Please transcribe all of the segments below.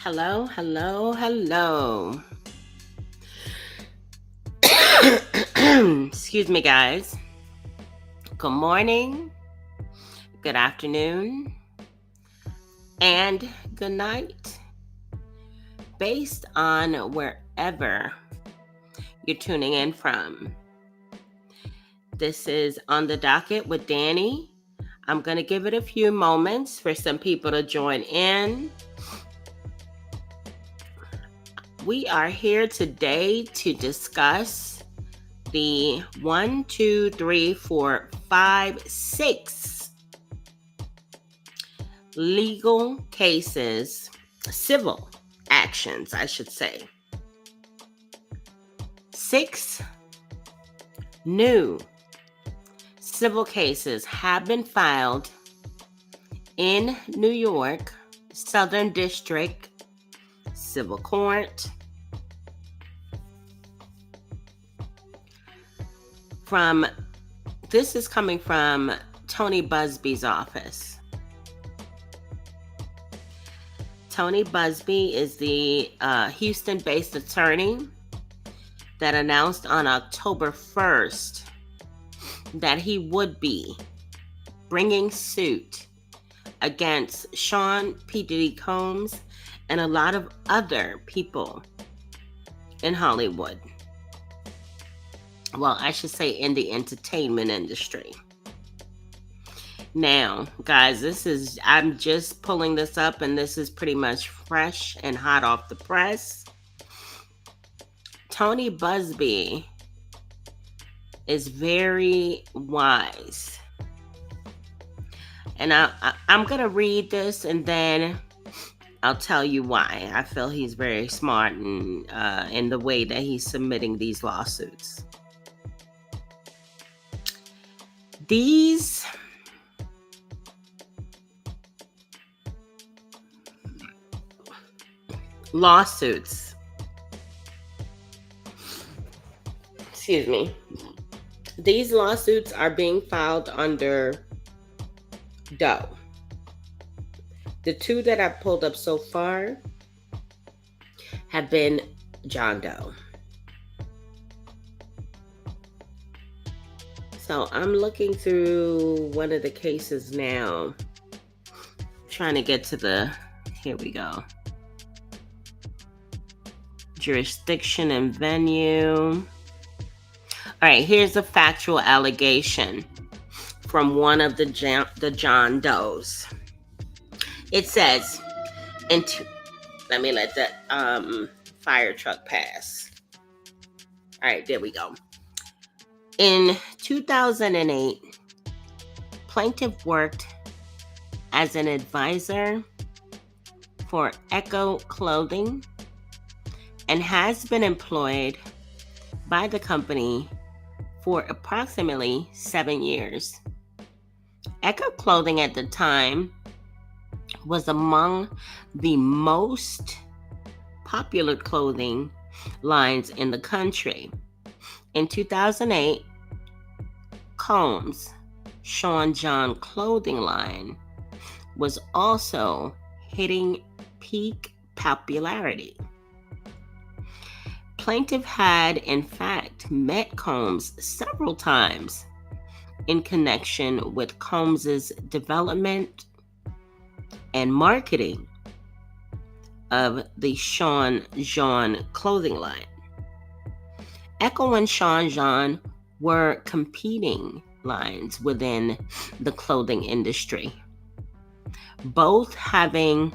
Hello, hello, hello. Excuse me, guys. Good morning, good afternoon, and good night, based on wherever you're tuning in from. This is On the Docket with Danny. I'm going to give it a few moments for some people to join in. We are here today to discuss the 1, 2, 3, 4, 5, 6 legal cases, civil actions, I should say. 6 new civil cases have been filed in New York, Southern District Civil Court. This is coming from Tony Busby's office. Tony Busby is the Houston-based attorney that announced on October 1st that he would be bringing suit against Sean P. Diddy Combs and a lot of other people in Hollywood. Well, I should say in the entertainment industry. Now, guys, I'm just pulling this up, and this is pretty much fresh and hot off the press. Tony Busby is very wise. And I'm going to read this, and then I'll tell you why. I feel he's very smart in the way that he's submitting these lawsuits. These lawsuits, these lawsuits are being filed under Doe. The 2 that I've pulled up so far have been John Doe. So I'm looking through one of the cases now, trying to get to here we go. Jurisdiction and venue. All right, here's a factual allegation from one of the John Does. It says, let me let the fire truck pass. All right, there we go. In 2008, plaintiff worked as an advisor for Echo Clothing and has been employed by the company for approximately 7 years. Echo Clothing at the time was among the most popular clothing lines in the country. In 2008, Combs' Sean John clothing line was also hitting peak popularity. Plaintiff had, in fact, met Combs several times in connection with Combs' development and marketing of the Sean John clothing line. Echo and Sean John were competing lines within the clothing industry, both having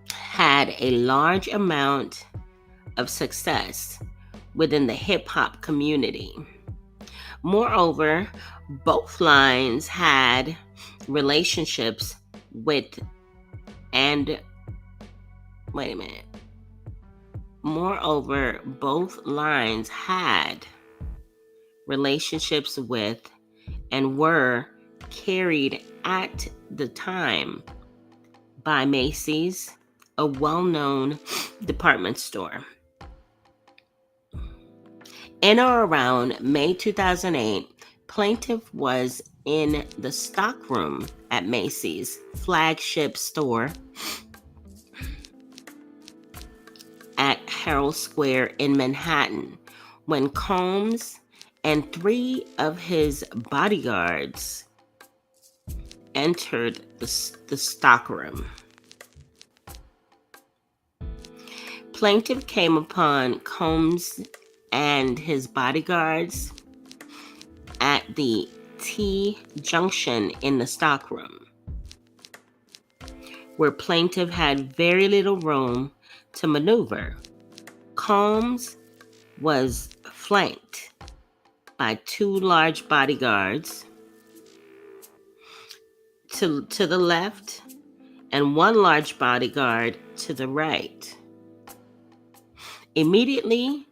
had a large amount of success within the hip-hop community. Moreover, both lines had relationships with and were carried at the time by Macy's, a well-known department store. In or around May 2008, plaintiff was in the stockroom at Macy's flagship store Herald Square in Manhattan when Combs and 3 of his bodyguards entered the stockroom. Plaintiff came upon Combs and his bodyguards at the T junction in the stockroom, where plaintiff had very little room to maneuver. Combs was flanked by 2 large bodyguards to the left and 1 large bodyguard to the right. Immediately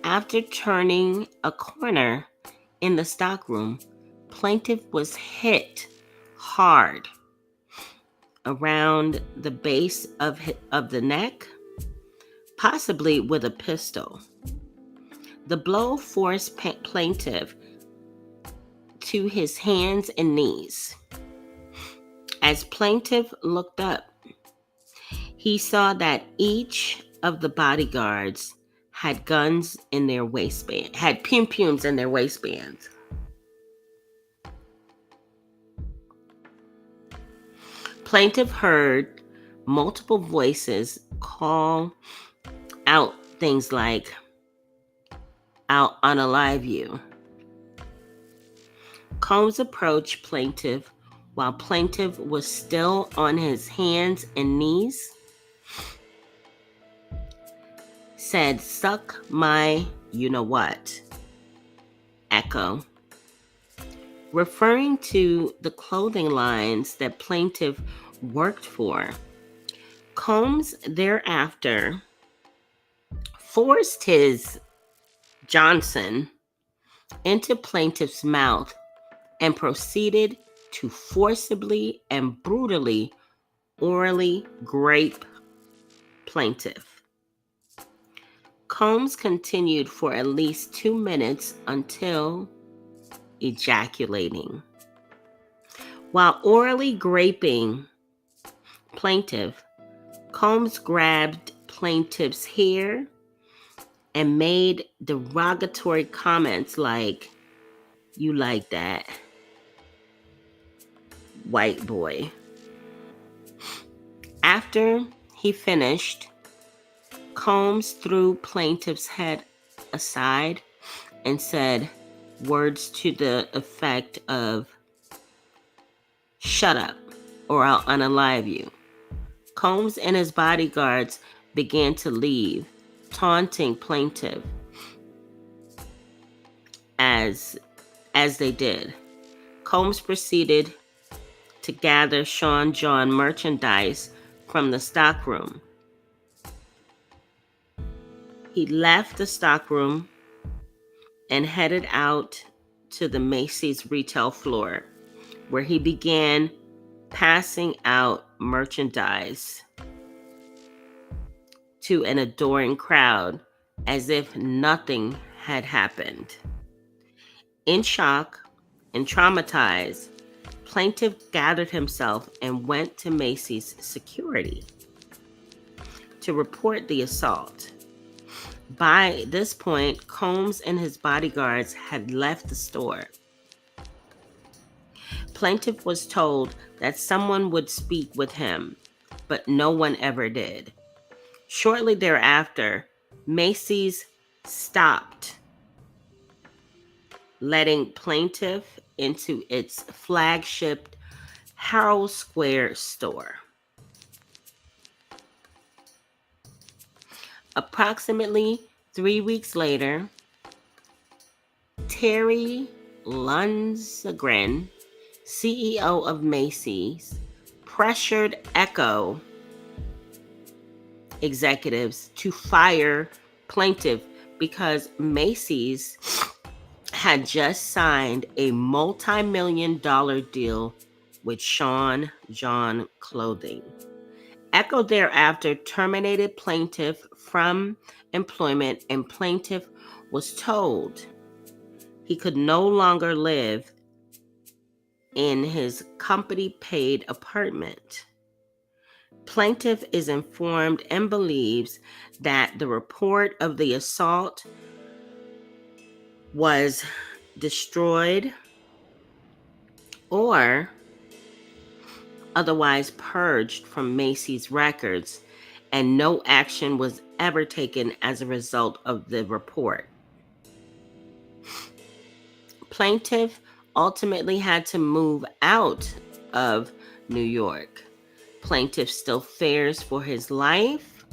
after turning a corner in the stockroom, plaintiff was hit hard around the base of the neck, possibly with a pistol. The blow forced plaintiff to his hands and knees. As plaintiff looked up, he saw that each of the bodyguards had guns in their waistband, had pum-pums in their waistbands. Plaintiff heard multiple voices call out things like, "I'll unalive you." Combs approached plaintiff while plaintiff was still on his hands and knees, said, "Suck my you-know-what," Echo, referring to the clothing lines that plaintiff worked for. Combs thereafter forced his Johnson into plaintiff's mouth and proceeded to forcibly and brutally orally grape plaintiff. Combs continued for at least 2 minutes until ejaculating. While orally graping plaintiff, Combs grabbed plaintiff's hair and made derogatory comments like, "You like that, white boy." After he finished, Combs threw plaintiff's head aside and said words to the effect of, "Shut up or I'll unalive you." Combs and his bodyguards began to leave, taunting plaintiff as they did. Combs proceeded to gather Sean John merchandise from the stockroom. He left the stockroom and headed out to the Macy's retail floor, where he began passing out merchandise to an adoring crowd as if nothing had happened. In shock and traumatized, plaintiff gathered himself and went to Macy's security to report the assault. By this point, Combs and his bodyguards had left the store. Plaintiff was told that someone would speak with him, but no one ever did. Shortly thereafter, Macy's stopped letting plaintiff into its flagship Herald Square store. Approximately 3 weeks later, Terry Lundgren, CEO of Macy's, pressured Echo executives to fire plaintiff because Macy's had just signed a multi-million-dollar deal with Sean John Clothing. Echo thereafter terminated plaintiff from employment, and plaintiff was told he could no longer live in his company-paid apartment. Plaintiff is informed and believes that the report of the assault was destroyed or otherwise purged from Macy's records, and no action was ever taken as a result of the report. Plaintiff ultimately had to move out of New York. Plaintiff still fears for his life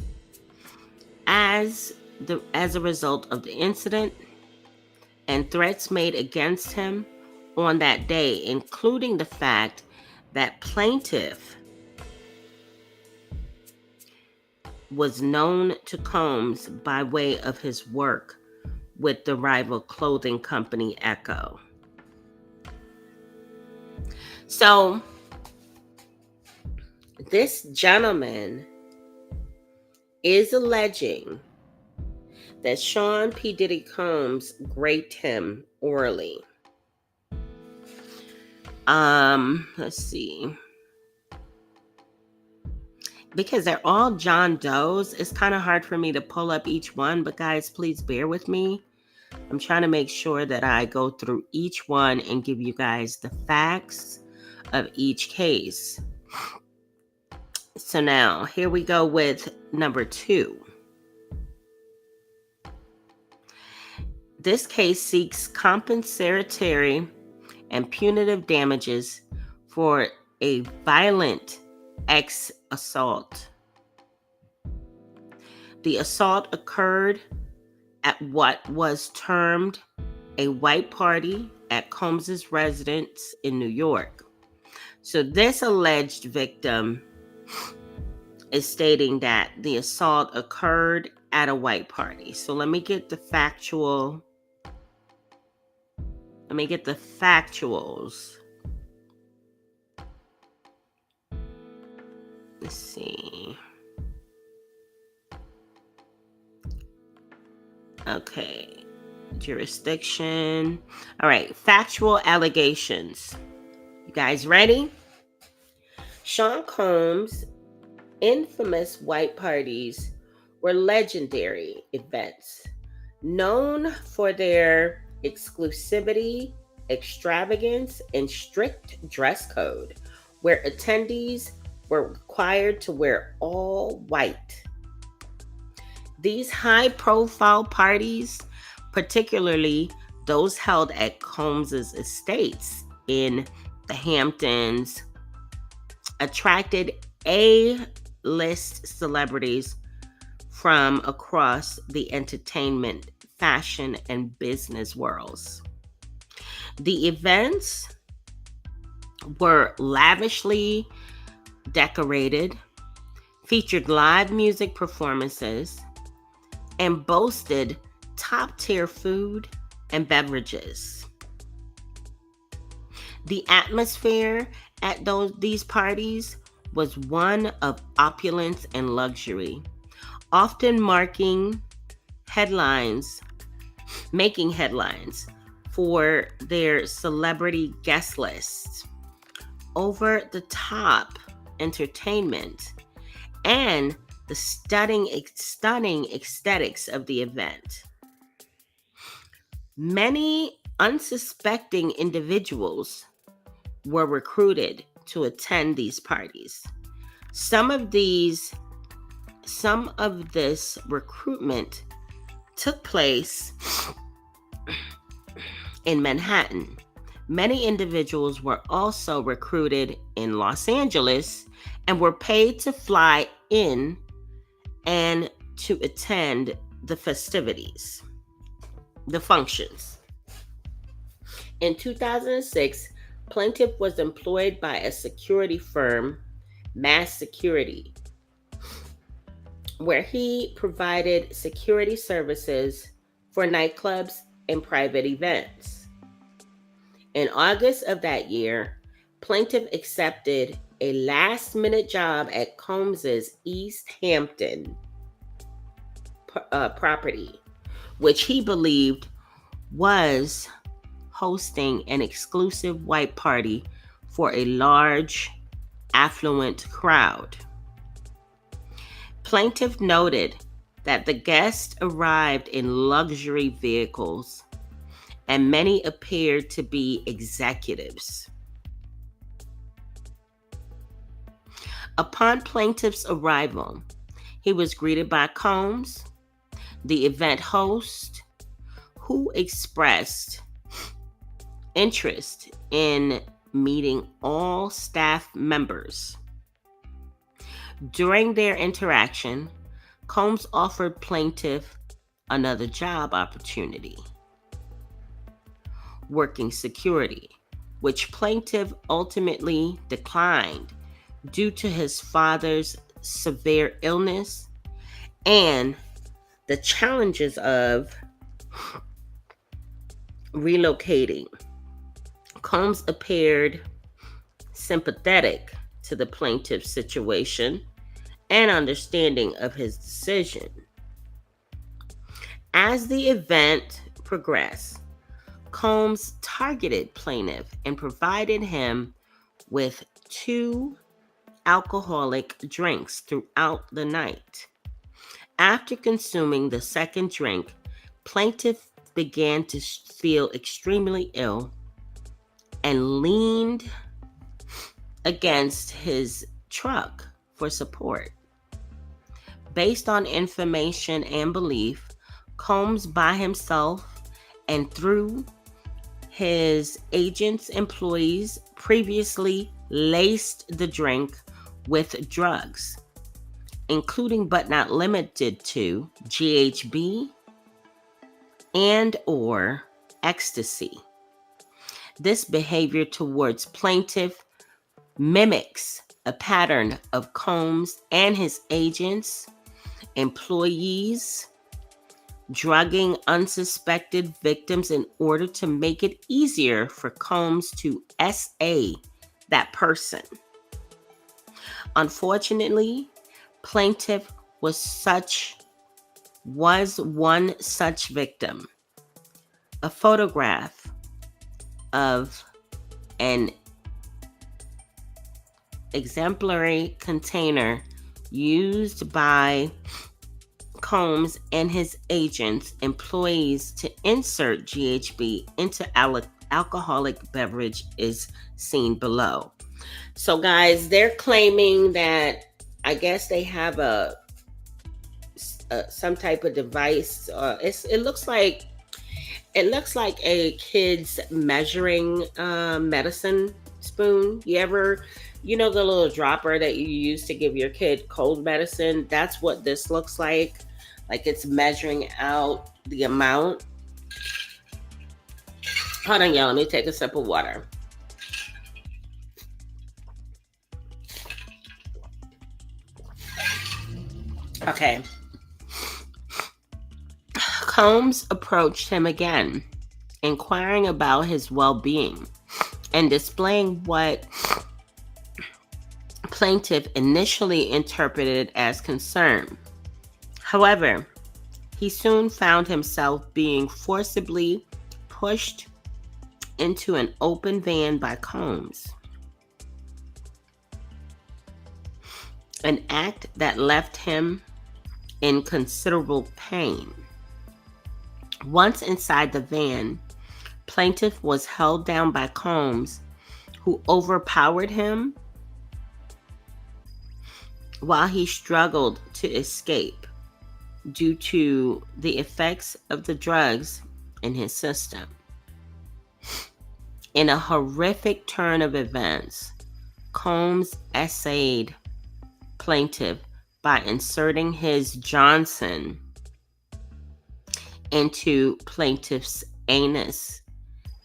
as a result of the incident and threats made against him on that day, including the fact that plaintiff was known to Combs by way of his work with the rival clothing company Echo. So this gentleman is alleging that Sean P. Diddy Combs raped him orally. Let's see. Because they're all John Does, it's kind of hard for me to pull up each one, but guys, please bear with me. I'm trying to make sure that I go through each one and give you guys the facts of each case. So now, here we go with number 2. This case seeks compensatory and punitive damages for a violent assault. The assault occurred at what was termed a white party at Combs's residence in New York. So this alleged victim is stating that the assault occurred at a white party. So let me get the factuals. Let's see. Okay. Jurisdiction. All right. Factual allegations. You guys ready? Sean Combs' infamous white parties were legendary events known for their exclusivity, extravagance, and strict dress code, where attendees were required to wear all white. These high-profile parties, particularly those held at Combs's estates in the Hamptons, attracted A-list celebrities from across the entertainment, fashion, and business worlds. The events were lavishly decorated, featured live music performances, and boasted top-tier food and beverages. The atmosphere at these parties was one of opulence and luxury, often making headlines for their celebrity guest lists, over-the-top entertainment, and the stunning aesthetics of the event. Many unsuspecting individuals were recruited to attend these parties. Some of this recruitment took place in Manhattan. Many individuals were also recruited in Los Angeles and were paid to fly in and to attend the functions. In 2006, plaintiff was employed by a security firm, Mass Security, where he provided security services for nightclubs and private events. In August of that year, plaintiff accepted a last-minute job at Combs's East Hampton property, which he believed was hosting an exclusive white party for a large, affluent crowd. Plaintiff noted that the guests arrived in luxury vehicles and many appeared to be executives. Upon plaintiff's arrival, he was greeted by Combs, the event host, who expressed interest in meeting all staff members. During their interaction, Combs offered plaintiff another job opportunity, working security, which plaintiff ultimately declined due to his father's severe illness and the challenges of relocating. Combs appeared sympathetic to the plaintiff's situation and understanding of his decision. As the event progressed, Combs targeted plaintiff and provided him with 2 alcoholic drinks throughout the night. After consuming the second drink, plaintiff began to feel extremely ill and leaned against his truck for support. Based on information and belief, Combs by himself and through his agent's employees previously laced the drink with drugs, including but not limited to GHB and or ecstasy. This behavior towards plaintiff mimics a pattern of Combs and his agents, employees, drugging unsuspected victims in order to make it easier for Combs to SA that person. Unfortunately, plaintiff was one such victim. A photograph of an exemplary container used by Combs and his agents, employees to insert GHB into alcoholic beverage is seen below. So guys, they're claiming that I guess they have some type of device. It looks like a kid's measuring medicine spoon. You know the little dropper that you use to give your kid cold medicine? That's what this looks like. Like it's measuring out the amount. Hold on, y'all. Let me take a sip of water. Okay. Combs approached him again, inquiring about his well-being and displaying what plaintiff initially interpreted as concern. However, he soon found himself being forcibly pushed into an open van by Combs, an act that left him in considerable pain. Once inside the van, plaintiff was held down by Combs, who overpowered him while he struggled to escape due to the effects of the drugs in his system. In a horrific turn of events, Combs essayed plaintiff by inserting his Johnson into plaintiff's anus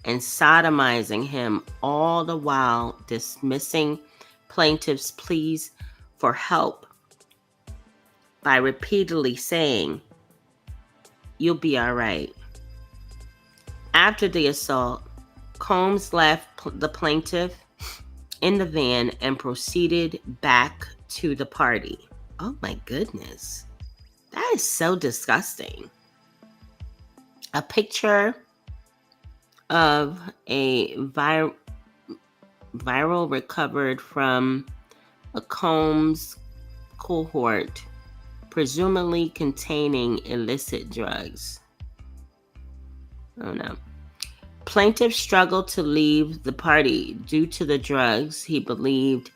and sodomizing him, all the while dismissing plaintiff's pleas for help by repeatedly saying, "You'll be all right." After the assault, Combs left the plaintiff in the van and proceeded back to the party. Oh my goodness. That is so disgusting. A picture of a viral recovered from a Combs cohort presumably containing illicit drugs. Oh no. Plaintiff struggled to leave the party due to the drugs he believed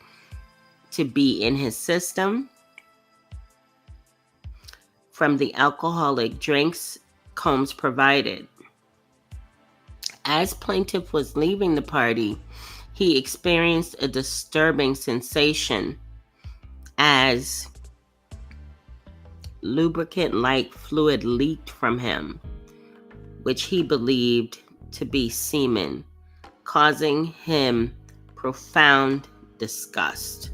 to be in his system from the alcoholic drinks Combs provided. As plaintiff was leaving the party, he experienced a disturbing sensation as lubricant-like fluid leaked from him, which he believed to be semen, causing him profound disgust.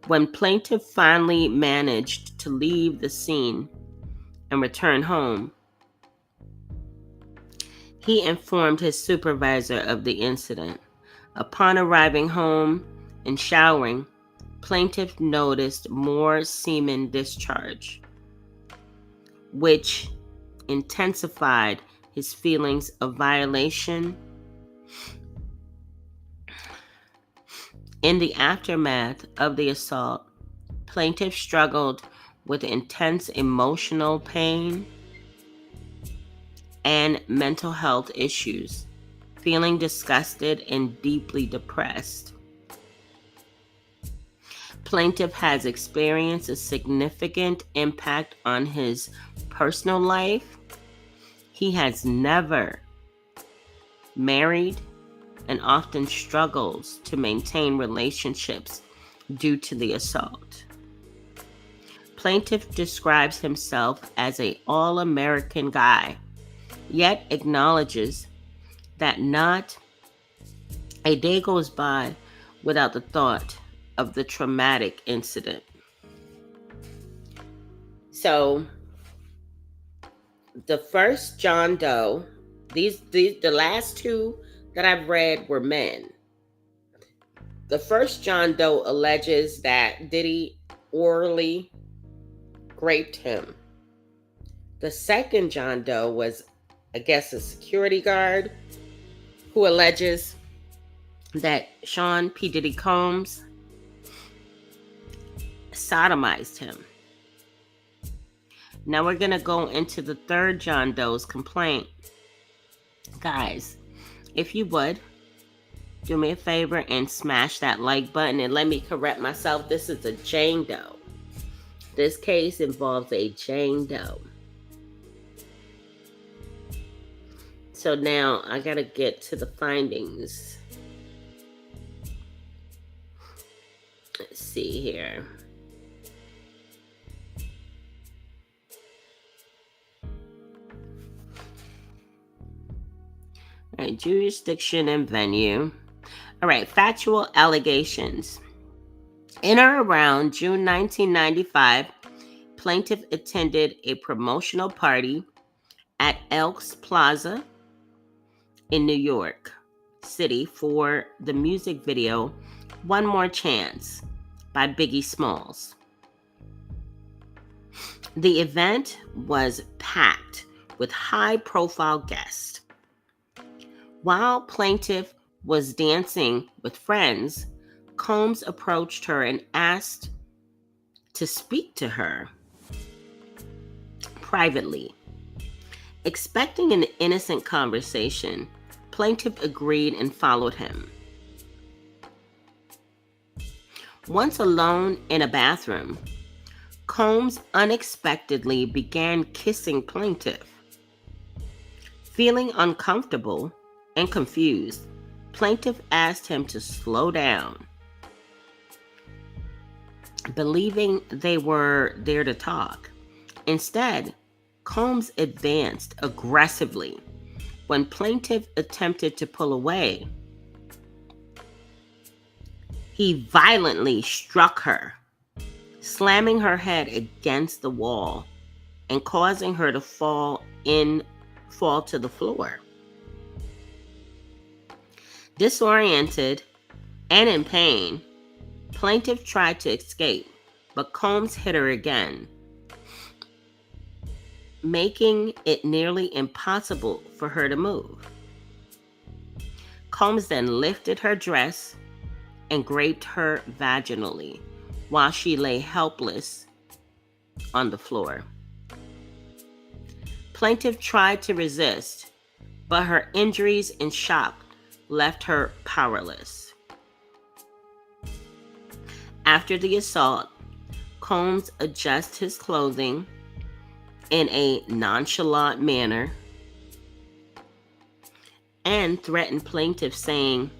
When plaintiff finally managed to leave the scene and return home, he informed his supervisor of the incident. Upon arriving home and showering, plaintiff noticed more semen discharge, which intensified his feelings of violation. In the aftermath of the assault, plaintiff struggled with intense emotional pain and mental health issues, feeling disgusted and deeply depressed. Plaintiff has experienced a significant impact on his personal life. He has never married and often struggles to maintain relationships due to the assault. Plaintiff describes himself as an all-American guy, yet acknowledges that not a day goes by without the thought of the traumatic incident. So, the first John Doe, the last two that I've read were men. The first John Doe alleges that Diddy orally raped him. The second John Doe was, I guess, a security guard who alleges that Sean P. Diddy Combs sodomized him. Now we're going to go into the third John Doe's complaint. Guys, if you would, do me a favor and smash that like button, and let me correct myself. This is a Jane Doe. This case involves a Jane Doe. So now I got to get to the findings. Let's see here. All right, jurisdiction and venue. All right, factual allegations. In or around June 1995, plaintiff attended a promotional party at Elks Plaza in New York City for the music video One More Chance by Biggie Smalls. The event was packed with high-profile guests. While plaintiff was dancing with friends, Combs approached her and asked to speak to her privately. Expecting an innocent conversation, plaintiff agreed and followed him. Once alone in a bathroom, Combs unexpectedly began kissing plaintiff. Feeling uncomfortable and confused, plaintiff asked him to slow down. Believing they were there to talk, instead, Combs advanced aggressively. When plaintiff attempted to pull away, he violently struck her, slamming her head against the wall and causing her to fall to the floor. Disoriented and in pain, plaintiff tried to escape, but Combs hit her again, making it nearly impossible for her to move. Combs then lifted her dress and raped her vaginally while she lay helpless on the floor. Plaintiff tried to resist, but her injuries and shock left her powerless. After the assault, Combs adjusts his clothing in a nonchalant manner and threatened plaintiff, saying,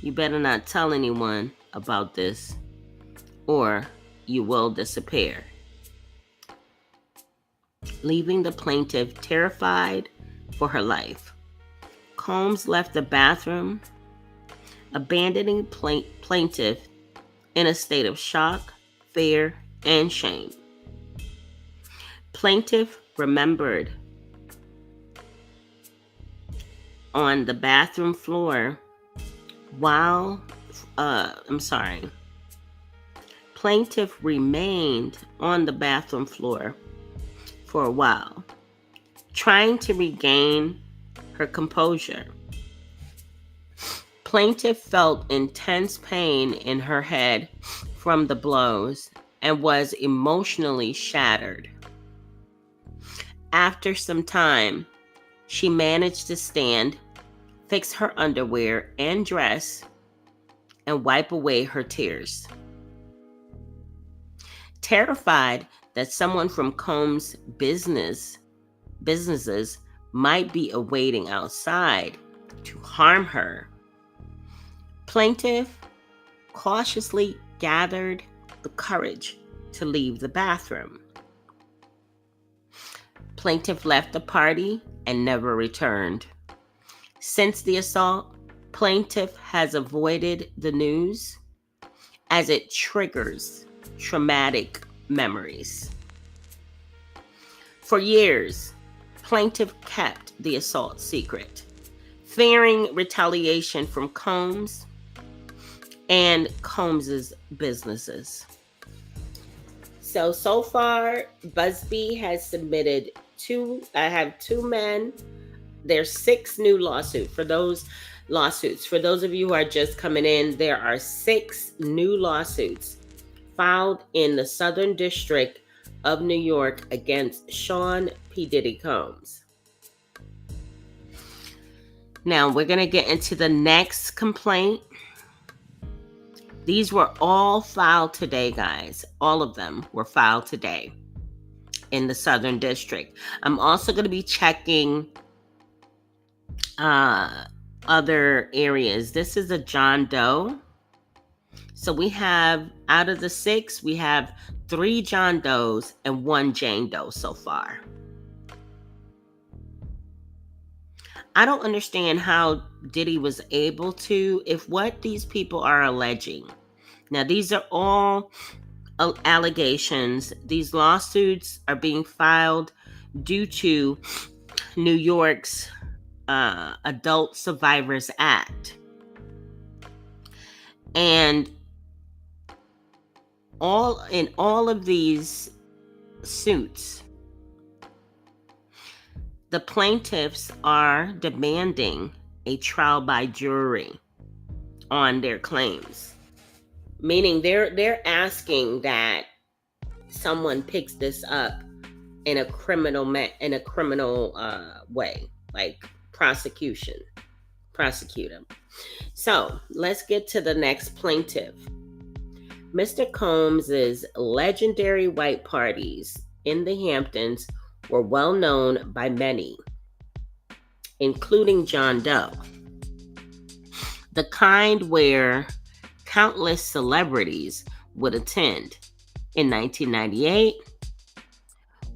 "You better not tell anyone about this or you will disappear," leaving the plaintiff terrified for her life. Combs left the bathroom, abandoning plaintiff in a state of shock, fear, and shame. Plaintiff remembered on the bathroom floor while, Plaintiff remained on the bathroom floor for a while, trying to regain her composure. Plaintiff felt intense pain in her head from the blows and was emotionally shattered. After some time, she managed to stand, fix her underwear and dress, and wipe away her tears. Terrified that someone from Combs' businesses might be awaiting outside to harm her, plaintiff cautiously gathered the courage to leave the bathroom. Plaintiff left the party and never returned. Since the assault, plaintiff has avoided the news as it triggers traumatic memories. For years, plaintiff kept the assault secret, fearing retaliation from Combs and Combs's businesses. So far, Busby has submitted I have two men. There's 6 new lawsuits. For those of you who are just coming in, there are 6 new lawsuits filed in the Southern District of New York against Sean P. Diddy Combs. Now, we're going to get into the next complaint. These were all filed today, guys. All of them were filed today in the Southern District. I'm also going to be checking other areas. This is a John Doe. So we have, out of the 6, we have 3 John Does and 1 Jane Doe so far. I don't understand how Diddy was able to, if what these people are alleging. Now, these are all allegations. These lawsuits are being filed due to New York's Adult Survivors Act. And in all of these suits, the plaintiffs are demanding a trial by jury on their claims, meaning they're asking that someone picks this up in a criminal way, like prosecute them. So let's get to the next plaintiff. Mr. Combs's legendary white parties in the Hamptons were well known by many, including John Doe. The kind where countless celebrities would attend. In 1998,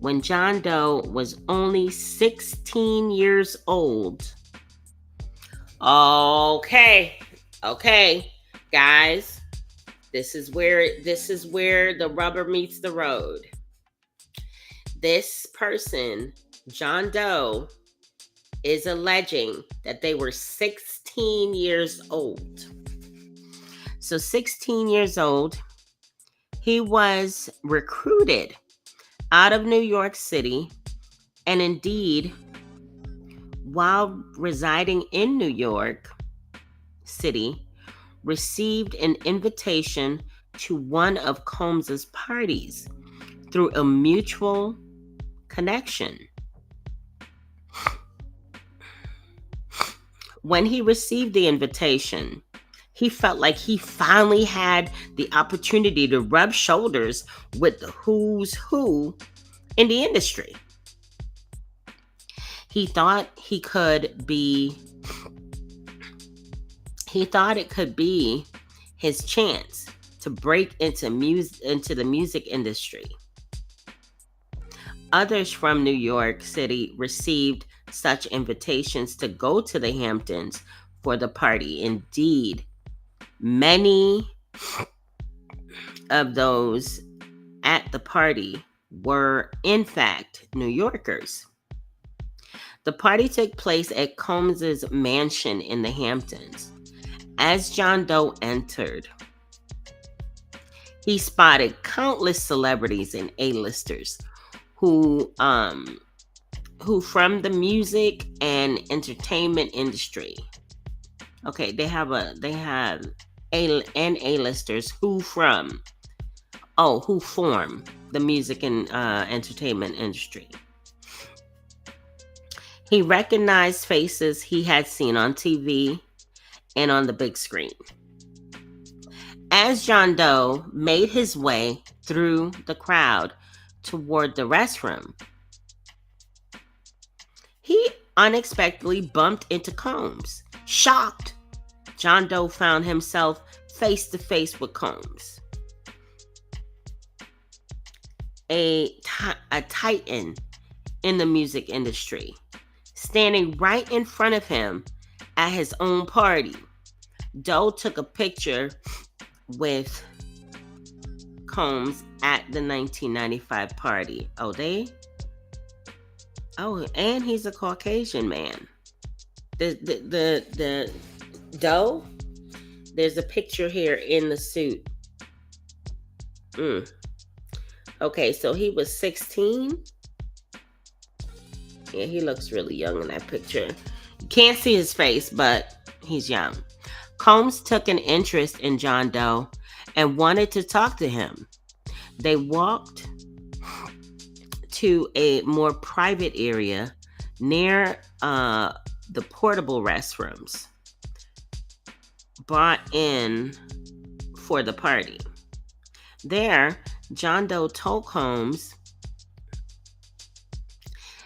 when John Doe was only 16 years old. Okay, guys, this is where the rubber meets the road. This person, John Doe, is alleging that they were 16 years old. So 16 years old, he was recruited out of New York City, and indeed, while residing in New York City, received an invitation to one of Combs's parties through a mutual connection. When he received the invitation, he felt like he finally had the opportunity to rub shoulders with the who's who in the industry. He thought it could be his chance to break into the music industry. Others from New York City received such invitations to go to the Hamptons for the party. Indeed, many of those at the party were, in fact, New Yorkers. The party took place at Combs's mansion in the Hamptons. As John Doe entered, he spotted countless celebrities and A-listers who from the music and entertainment industry. Okay, they have A-listers who form the music and entertainment industry. He recognized faces he had seen on TV and on the big screen. As John Doe made his way through the crowd toward the restroom, he unexpectedly bumped into Combs. Shocked, John Doe found himself face to face with Combs, a titan in the music industry, standing right in front of him at his own party. Doe took a picture with Combs at the 1995 party. And he's a Caucasian man. The Doe, there's a picture here in the suit. Okay, so he was 16. Yeah, he looks really young in that picture. You can't see his face, but he's young. Combs took an interest in John Doe and wanted to talk to him. They walked to a more private area near the portable restrooms brought in for the party. There, John Doe told Combs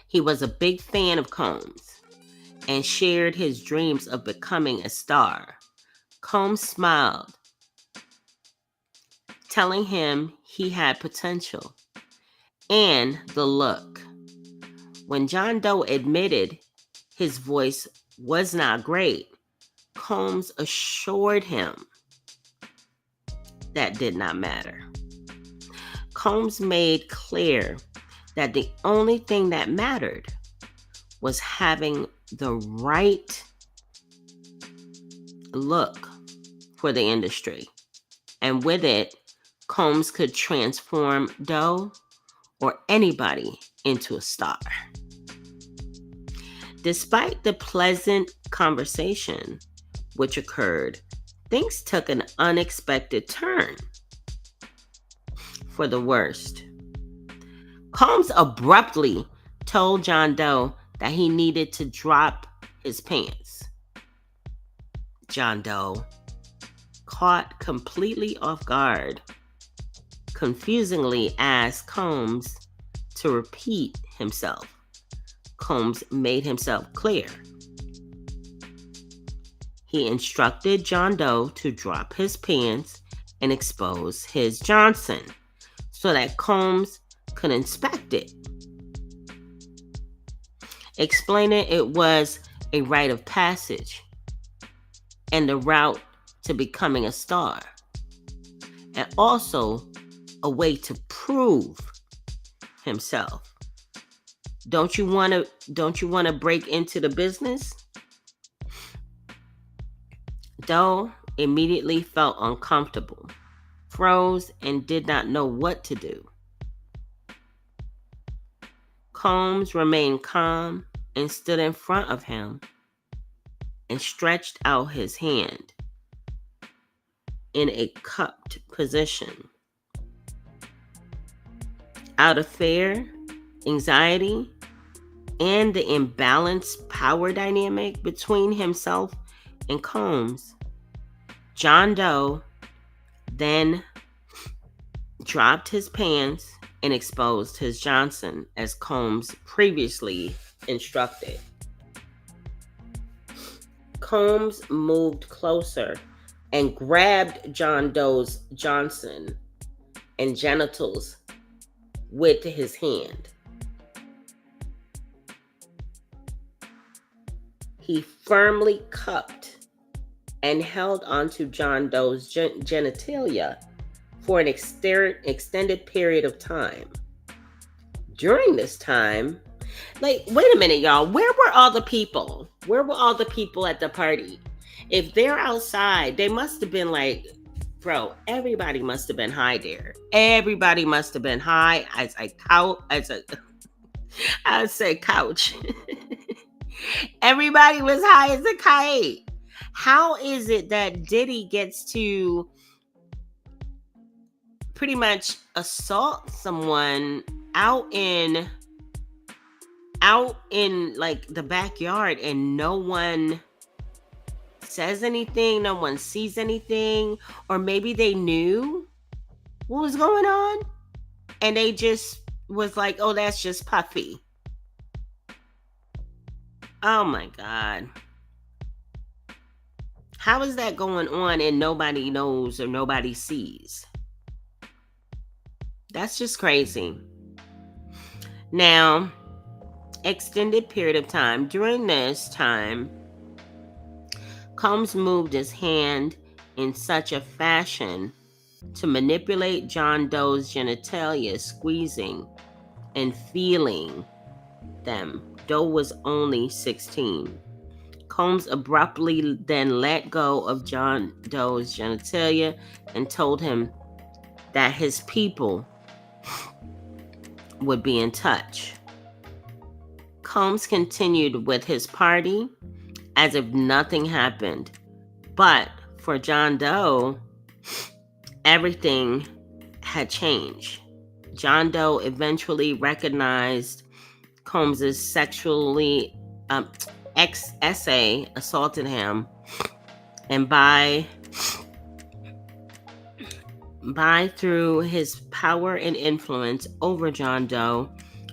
he was a big fan of Combs and shared his dreams of becoming a star. Combs smiled, telling him he had potential and the look. When John Doe admitted his voice was not great, Combs assured him that did not matter. Combs made clear that the only thing that mattered was having the right look for the industry. And with it, Combs could transform Doe or anybody into a star. Despite the pleasant conversation which occurred, things took an unexpected turn for the worst. Combs abruptly told John Doe that he needed to drop his pants. John Doe, caught completely off guard, confusingly asked Combs to repeat himself. Combs made himself clear. He instructed John Doe to drop his pants and expose his Johnson so that Combs could inspect it, explaining it was a rite of passage and the route to becoming a star, and also a way to prove himself. Don't you want to break into the business? Doe immediately felt uncomfortable, froze, and did not know what to do. Combs remained calm and stood in front of him and stretched out his hand in a cupped position. Out of fear, anxiety, and the imbalanced power dynamic between himself and Combs, John Doe then dropped his pants and exposed his Johnson as Combs previously instructed. Combs moved closer and grabbed John Doe's Johnson and genitals with his hand. He firmly cupped and held onto John Doe's genitalia for an extended period of time. During this time, wait a minute, y'all. Where were all the people? Where were all the people at the party? If they're outside, they must have been like, bro, everybody must have been high there. Everybody must have been high as a couch. I'd say couch. Everybody was high as a kite. How is it that Diddy gets to pretty much assault someone out in like the backyard and no one says anything, no one sees anything, or maybe they knew what was going on and they just was like, oh, that's just Puffy. Oh my God. How is that going on and nobody knows or nobody sees? That's just crazy. Now, extended period of time. During this time, Combs moved his hand in such a fashion to manipulate John Doe's genitalia, squeezing and feeling them. Doe was only 16. Combs abruptly then let go of John Doe's genitalia and told him that his people would be in touch. Combs continued with his party as if nothing happened. But for John Doe, everything had changed. John Doe eventually recognized Combs' sexually ex-SA assaulted him, and by through his power and influence over John Doe,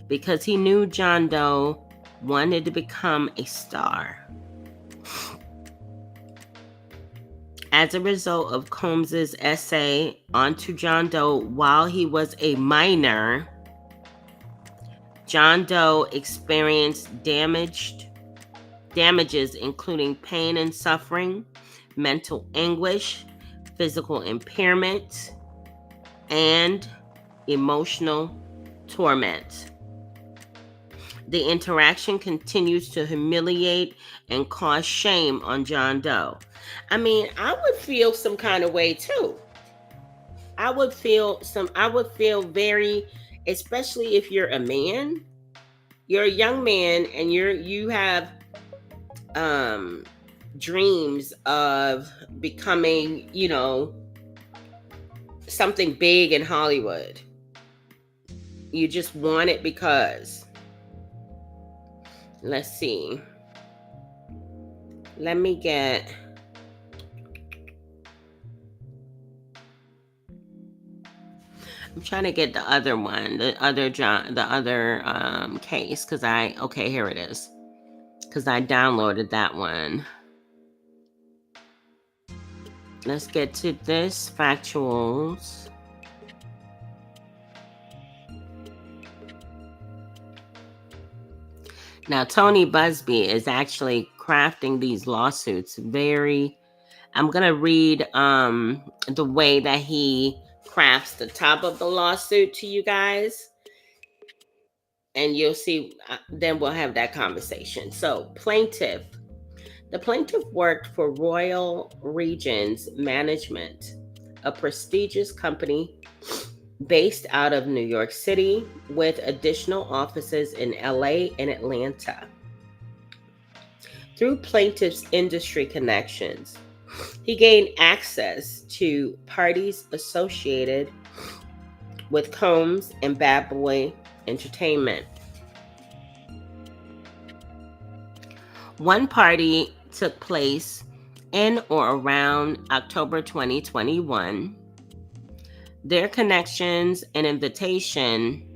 because he knew John Doe wanted to become a star. As a result of Combs' essay onto John Doe while he was a minor, John Doe experienced damages including pain and suffering, mental anguish, physical impairment, and emotional torment. The interaction continues to humiliate and cause shame on John Doe. I mean, I would feel some kind of way too. I would feel very, especially if you're a man, you're a young man and you have dreams of becoming, something big in Hollywood. You just want it because. Let's see. I'm trying to get the other one, the other case, here it is. Because I downloaded that one. Let's get to this factuals. Now, Tony Busby is actually crafting these lawsuits I'm going to read the way that he crafts the top of the lawsuit to you guys. And you'll see, then we'll have that conversation. So, the plaintiff worked for Royal Regions Management, a prestigious company based out of New York City with additional offices in LA and Atlanta. Through plaintiff's industry connections, he gained access to parties associated with Combs and Bad Boy Entertainment. One party took place in or around October 2021. Their connections and invitation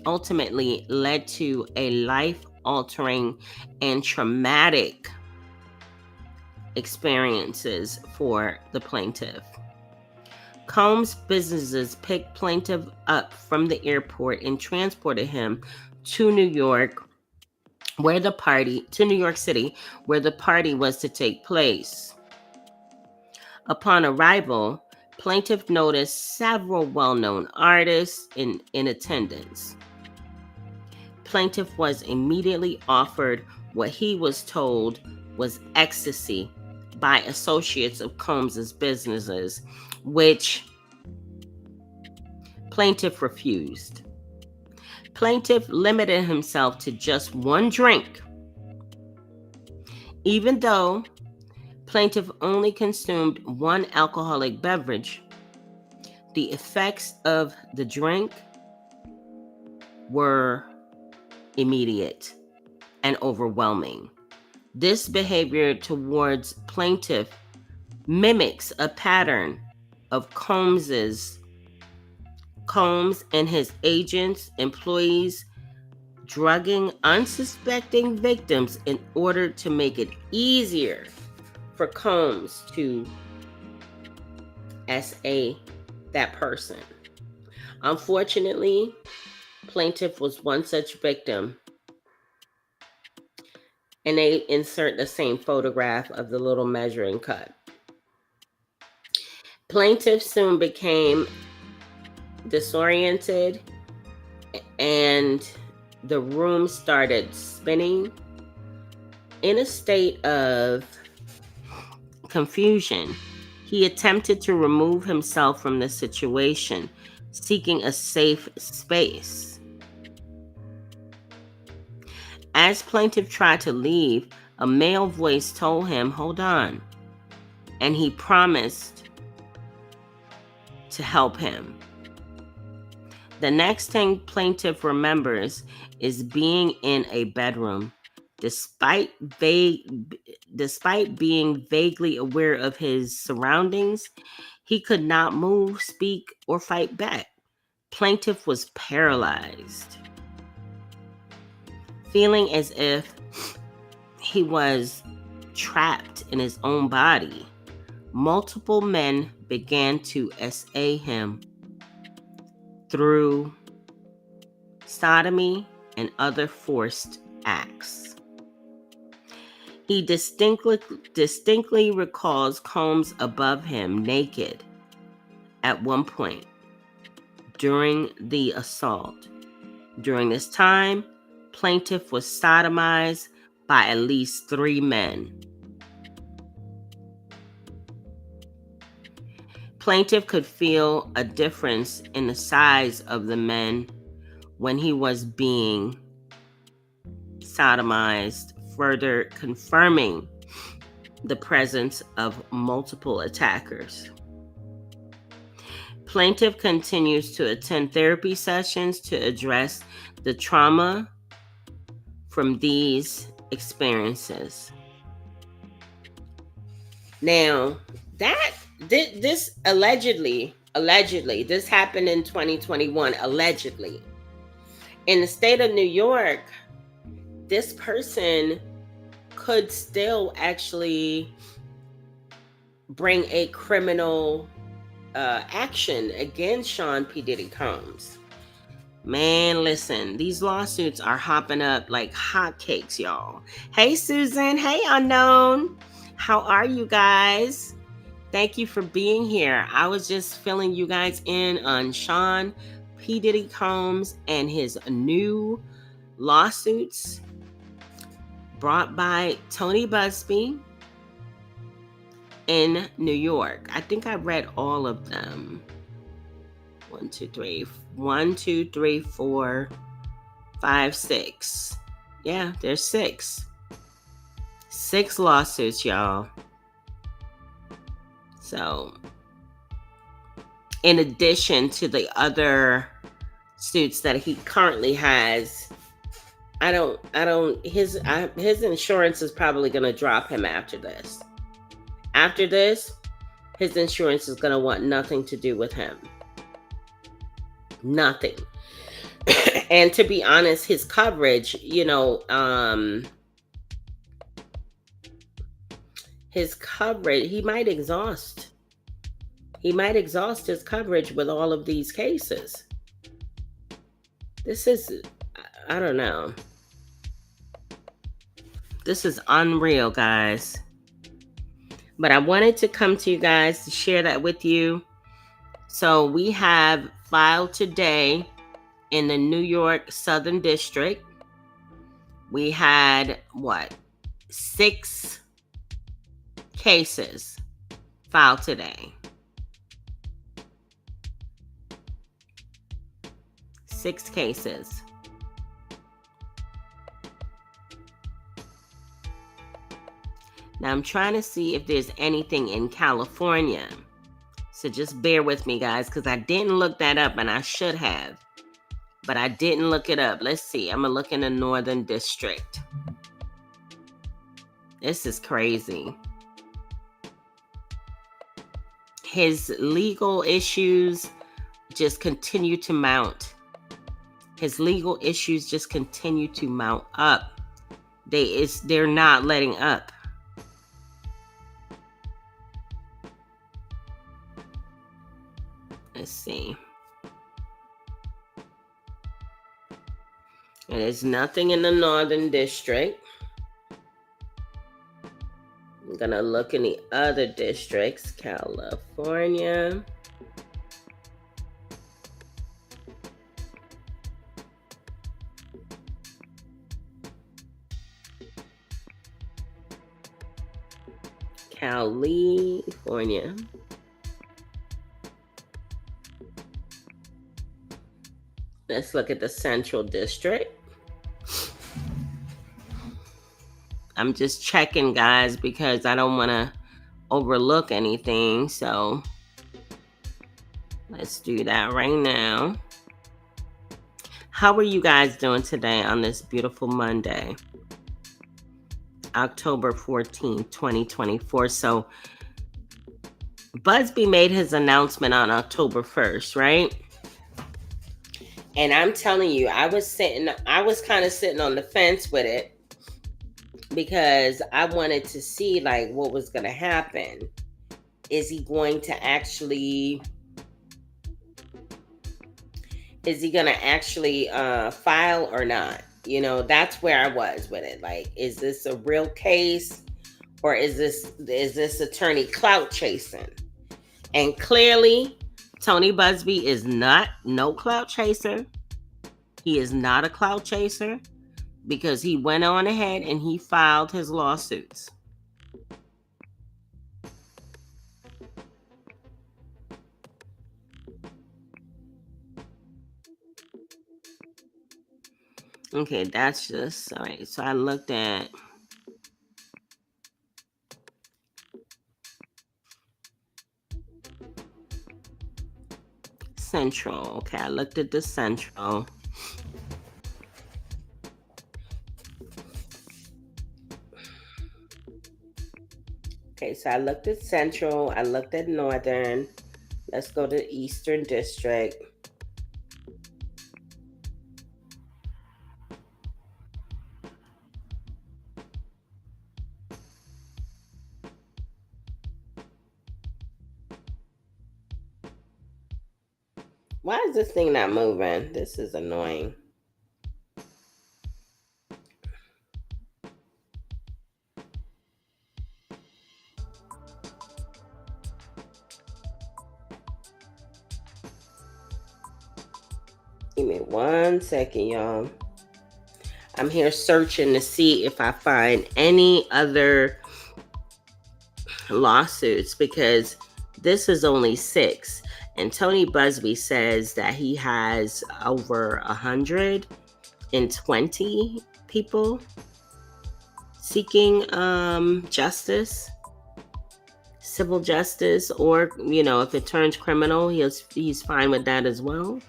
ultimately led to a life-altering and traumatic experiences for the plaintiff. Combs' businesses picked plaintiff up from the airport and transported him to New York City, where the party was to take place. Upon arrival, plaintiff noticed several well-known artists in attendance. Plaintiff was immediately offered what he was told was ecstasy by associates of Combs' businesses, which plaintiff refused. Plaintiff limited himself to just one drink. Even though plaintiff only consumed one alcoholic beverage, the effects of the drink were immediate and overwhelming. This behavior towards plaintiff mimics a pattern of Combs and his agents, employees, drugging unsuspecting victims in order to make it easier for Combs to SA that person. Unfortunately, plaintiff was one such victim, and they insert the same photograph of the little measuring cup. Plaintiff soon became disoriented, and the room started spinning. In a state of confusion, he attempted to remove himself from the situation, seeking a safe space. As plaintiff tried to leave, a male voice told him, "Hold on," and he promised to help him. The next thing plaintiff remembers is being in a bedroom. Despite being vaguely aware of his surroundings, he could not move, speak, or fight back. Plaintiff was paralyzed, feeling as if he was trapped in his own body. Multiple men began to SA him through sodomy and other forced acts. He distinctly recalls Combs above him naked at one point during the assault. During this time, plaintiff was sodomized by at least 3 men. Plaintiff could feel a difference in the size of the men when he was being sodomized, further confirming the presence of multiple attackers. Plaintiff continues to attend therapy sessions to address the trauma from these experiences. Now, this allegedly, this happened in 2021, allegedly. In the state of New York, this person could still actually bring a criminal action against Sean P. Diddy Combs. Man, listen, these lawsuits are hopping up like hotcakes, y'all. Hey, Susan. Hey, Unknown. How are you guys? Thank you for being here. I was just filling you guys in on Sean P. Diddy Combs and his new lawsuits brought by Tony Busby in New York. I think I read all of them. 1, 2, 3, 4, 5, 6. Yeah, there's 6. 6 lawsuits, y'all. So in addition to the other suits that he currently has. His insurance is probably going to drop him after this. After this, his insurance is going to want nothing to do with him. Nothing. And to be honest, his coverage, his coverage, he might exhaust his coverage with all of these cases. This is, I don't know. This is unreal, guys. But I wanted to come to you guys to share that with you. So we have filed today in the New York Southern District. We had 6 cases filed today. 6 cases. Now I'm trying to see if there's anything in California. So just bear with me, guys, because I didn't look that up, and I should have. But I didn't look it up. Let's see. I'm going to look in the Northern District. This is crazy. His legal issues just continue to mount. His legal issues just continue to mount up. They're not letting up. Let's see. And there's nothing in the Northern District. I'm going to look in the other districts. California. California. Let's look at the Central District. I'm just checking, guys, because I don't want to overlook anything. So let's do that right now. How are you guys doing today on this beautiful Monday? October 14th, 2024. So Busby made his announcement on October 1st, right? And I'm telling you, I was kind of sitting on the fence with it because I wanted to see like what was going to happen. Is he going to actually file or not? That's where I was with it. Like, is this a real case, or is this attorney clout chasing? And clearly, Tony Busby is no clout chaser. He is not a clout chaser because he went on ahead and he filed his lawsuits. Okay, that's just all right. So I looked at Central. Okay, I looked at the Central. Okay, so I looked at Central. I looked at Northern. Let's go to Eastern District. Why is this thing not moving? This is annoying. Give me 1 second, y'all. I'm here searching to see if I find any other lawsuits because this is only 6. And Tony Busby says that he has over 120 people seeking justice. civil justice, or if it turns criminal, he's fine with that as well.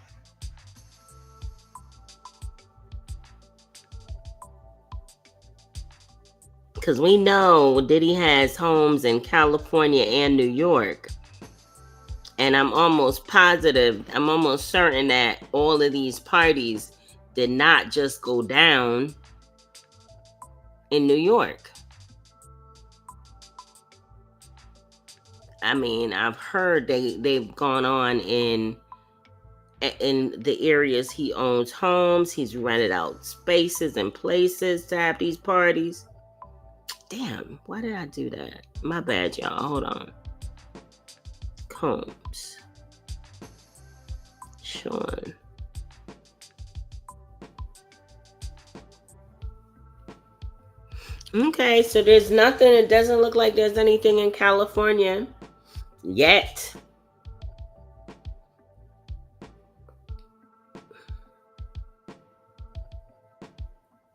Because we know Diddy has homes in California and New York. And I'm almost certain that all of these parties did not just go down in New York. I mean, I've heard they've gone on in the areas he owns homes. He's rented out spaces and places to have these parties. Damn, why did I do that? My bad, y'all. Hold on. Combs. Sean. Okay, so there's nothing. It doesn't look like there's anything in California yet.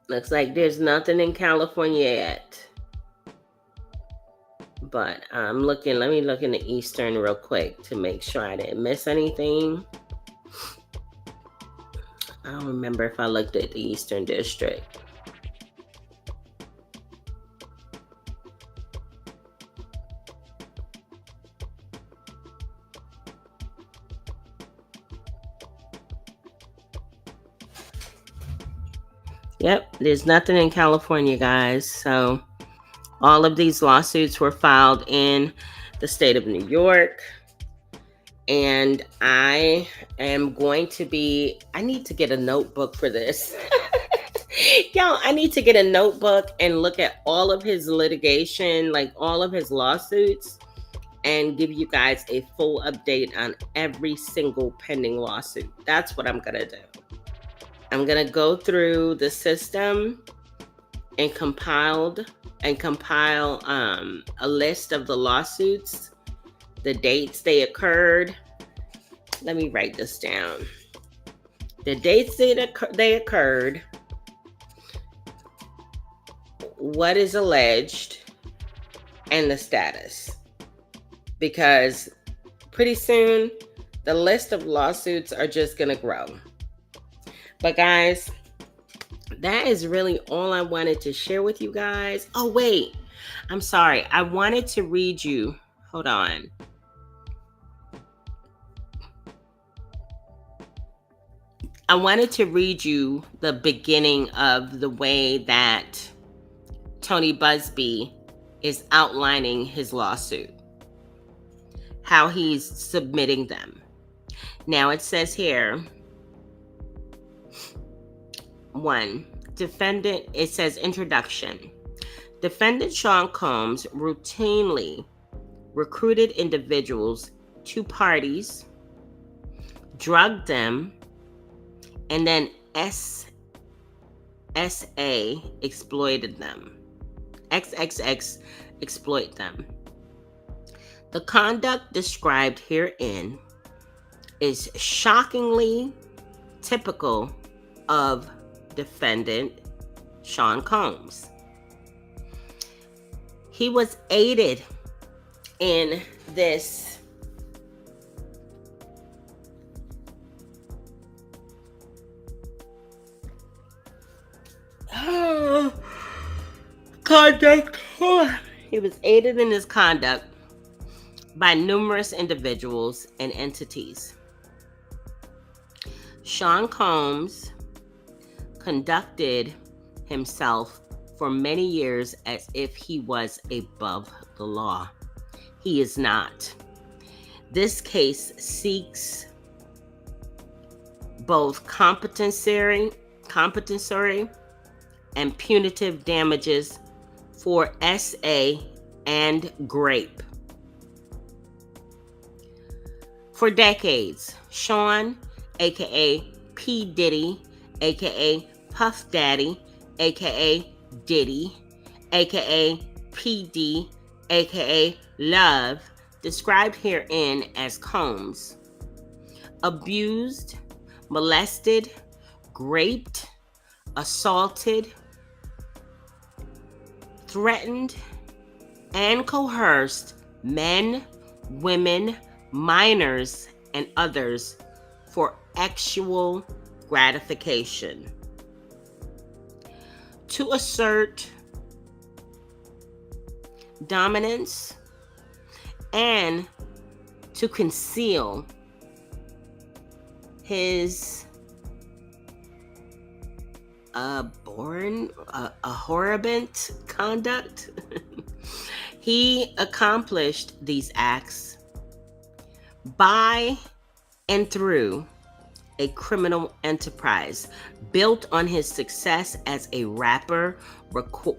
Looks like there's nothing in California yet. But I'm looking. Let me look in the Eastern real quick to make sure I didn't miss anything. I don't remember if I looked at the Eastern District. Yep, there's nothing in California, guys. So all of these lawsuits were filed in the state of New York. And I am going to I need to get a notebook for this. Y'all, I need to get a notebook and look at all of his litigation, like all of his lawsuits, and give you guys a full update on every single pending lawsuit. That's what I'm going to do. I'm going to go through the system and compile a list of the lawsuits, the dates they occurred. Let me write this down. The dates they occurred, what is alleged, and the status. Because pretty soon, the list of lawsuits are just going to grow. But guys, that is really all I wanted to share with you guys. Oh, wait. I'm sorry. I wanted to read you. Hold on. I wanted to read you the beginning of the way that Tony Busby is outlining his lawsuit, how he's submitting them. Now it says here, 1, defendant, it says introduction. Defendant Sean Combs routinely recruited individuals to parties, drugged them, and then SA exploited them. XXX exploit them. The conduct described herein is shockingly typical of defendant Sean Combs. He was aided in this conduct. He was aided in his conduct by numerous individuals and entities. Sean Combs conducted himself for many years as if he was above the law. He is not. This case seeks both compensatory and punitive damages for SA and Grape. For decades, Sean, aka P. Diddy, aka Puff Daddy, aka Diddy, aka PD, aka Love, described herein as Combs, abused, molested, raped, assaulted, threatened, and coerced men, women, minors, and others for actual gratification. To assert dominance and to conceal his abhorrent conduct. He accomplished these acts by and through a criminal enterprise built on his success as a rapper,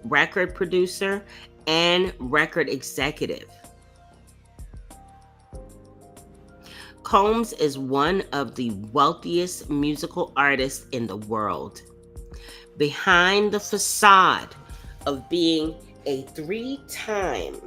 record producer, and record executive. Combs is one of the wealthiest musical artists in the world. Behind the facade of being a 3-time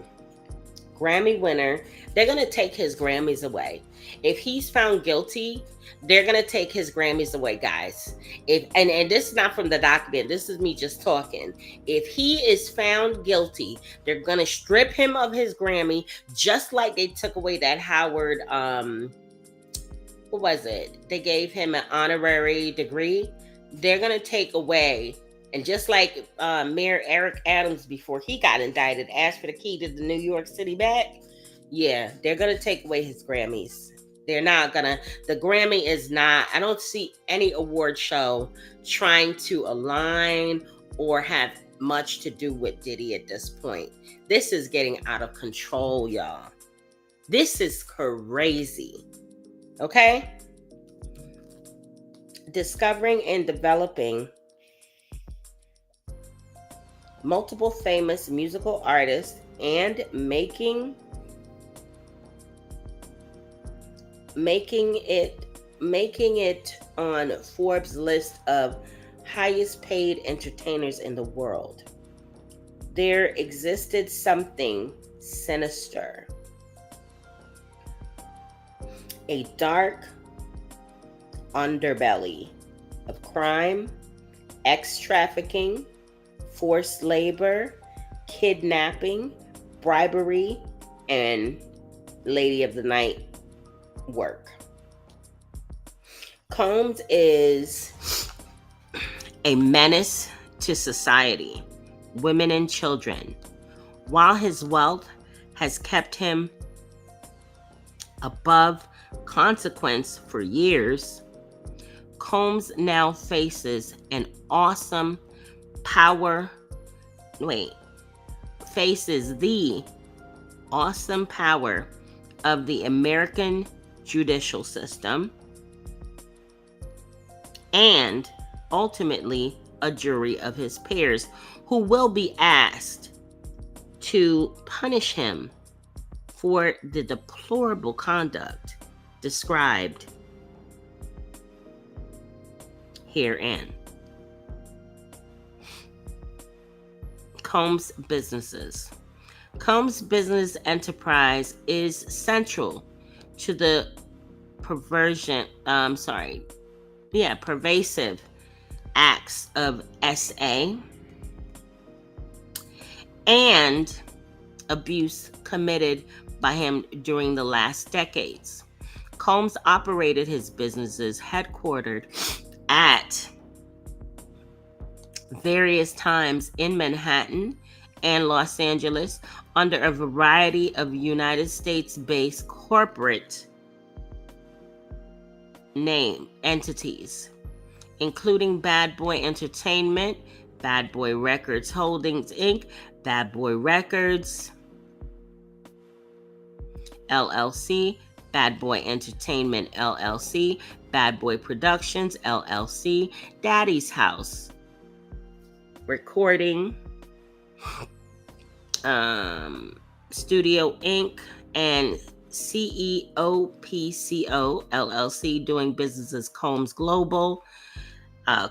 Grammy winner, they're going to take his Grammys away. If he's found guilty, they're going to take his Grammys away, guys. And this is not from the document. This is me just talking. If he is found guilty, they're going to strip him of his Grammy, just like they took away that Howard, what was it? They gave him an honorary degree. They're going to take away, and just like Mayor Eric Adams, before he got indicted, asked for the key to the New York City back. Yeah, they're going to take away his Grammys. They're not going to, the Grammy is not, I don't see any award show trying to align or have much to do with Diddy at this point. This is getting out of control, y'all. This is crazy. Okay? Discovering and developing multiple famous musical artists and making it on Forbes' list of highest paid entertainers in the world. There existed something sinister, a dark underbelly of crime, ex-trafficking, forced labor, kidnapping, bribery, and lady of the night work. Combs is a menace to society, women and children. While his wealth has kept him above consequence for years, Combs now faces the awesome power of the American judicial system and ultimately a jury of his peers who will be asked to punish him for the deplorable conduct described herein. Combs businesses. Combs' business enterprise is central to the pervasive acts of SA and abuse committed by him during the last decades. Combs operated his businesses headquartered at various times in Manhattan and Los Angeles under a variety of United States-based corporate name entities, including Bad Boy Entertainment, Bad Boy Records Holdings Inc., Bad Boy Records LLC, Bad Boy Entertainment LLC, Bad Boy Productions LLC, Daddy's House Recording Studio Inc., and CEOPCO LLC, doing business as Combs Global,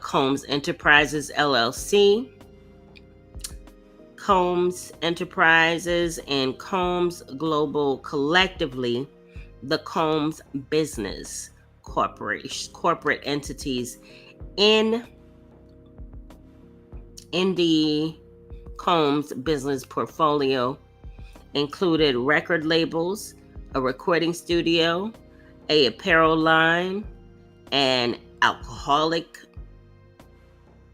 Combs Enterprises LLC, Combs Enterprises and Combs Global, collectively the Combs Business Corporation, corporate entities in the Combs business portfolio included record labels, a recording studio, a apparel line, an alcoholic